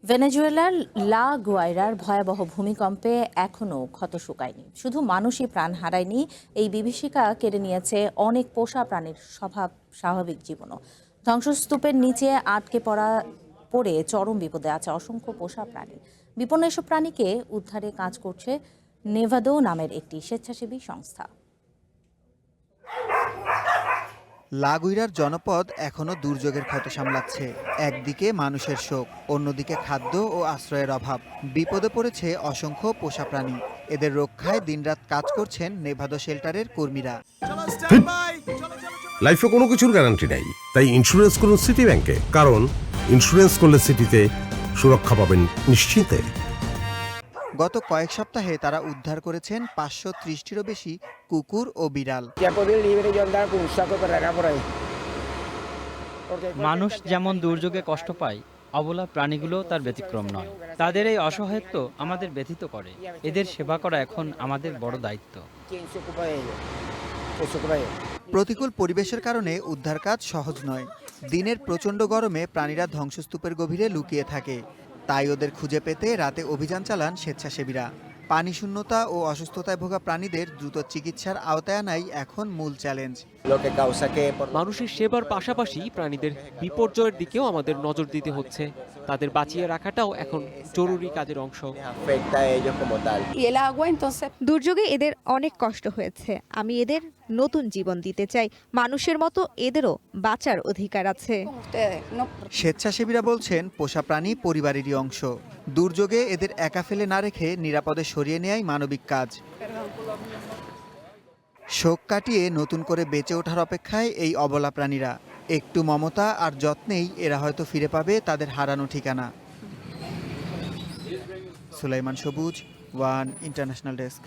ভেনেজুয়েলার লা গুয়াইরার ভয়াবহ ভূমিকম্পে এখনও ক্ষত শুকায়নি। শুধু মানুষই প্রাণ হারায়নি, এই বিভীষিকা কেড়ে নিয়েছে অনেক পোষা প্রাণীর স্বাভাবিক জীবনও। ধ্বংসস্তূপের নিচে আটকে পড়ে চরম বিপদে আছে অসংখ্য পোষা প্রাণী। বিপন্ন এসব প্রাণীকে উদ্ধারে কাজ করছে নেভাদো নামের একটি স্বেচ্ছাসেবী সংস্থা। লা গুইরার জনপদ এখনো দুর্যোগের ক্ষত সামলাচ্ছে। একদিকে মানুষের শোক, অন্যদিকে খাদ্য ও আশ্রয়ের অভাব। বিপদে পড়েছে অসংখ্য পোষা প্রাণী। এদের রক্ষায় দিনরাত কাজ করছেন নেভাদো শেল্টারের কর্মীরা। লাইফে কোনো কিছুর গ্যারান্টি নাই, তাই ইন্স্যুরেন্স করুন সিটি ব্যাংকে, কারণ ইন্স্যুরেন্স করলে সিটিতে সুরক্ষা পাবেন নিশ্চিন্তে। গত কয়েক সপ্তাহে তারা উদ্ধার করেছেন 530টিরও বেশি কুকুর ও বিড়াল। মানুষ যেমন দুর্যোগে কষ্ট পায়, অবলা প্রাণীগুলো তার ব্যতিক্রম নয়। তাদের এই অসহায়ত্ব আমাদের ব্যথিত করে। এদের সেবা করা এখন আমাদের বড় দায়িত্ব। প্রতিকূল পরিবেশের কারণে উদ্ধার কাজ সহজ নয়। দিনের প্রচণ্ড গরমে প্রাণীরা ধ্বংসস্তূপের গভীরে লুকিয়ে থাকে, তাই ওদের খুঁজে পেতে রাতে অভিযান চালান স্বেচ্ছাসেবীরা। পানি শূন্যতা ও অসুস্থতায় ভোগা প্রাণীদের দ্রুত চিকিৎসার আওতায় আনাই এখন মূল চ্যালেঞ্জ। মানুষের সেবার পাশাপাশি প্রাণীদের বিপর্যয়ের দিকেও আমাদের নজর দিতে হচ্ছে। তাদের বাঁচিয়ে রাখাটাও এখন জরুরি কাজের অংশ। দুর্যোগে এদের অনেক কষ্ট হয়েছে। আমি এদের নতুন জীবন দিতে চাই। মানুষের মতো এদেরও বাঁচার অধিকার আছে। স্বেচ্ছাসেবীরা বলছেন, পোষা প্রাণী পরিবারেরই অংশ। দুর্যোগে এদের একা ফেলে না রেখে নিরাপদে সরিয়ে নেয়াই মানবিক কাজ। শোক কাটিয়ে নতুন করে বেঁচে ওঠার অপেক্ষায় এই অবলা প্রাণীরা। একটু মমতা আর যত্নেই এরা হয়তো ফিরে পাবে তাদের হারানো ঠিকানা। সুলাইমান সবুজ, ওয়ান ইন্টারন্যাশনাল ডেস্ক।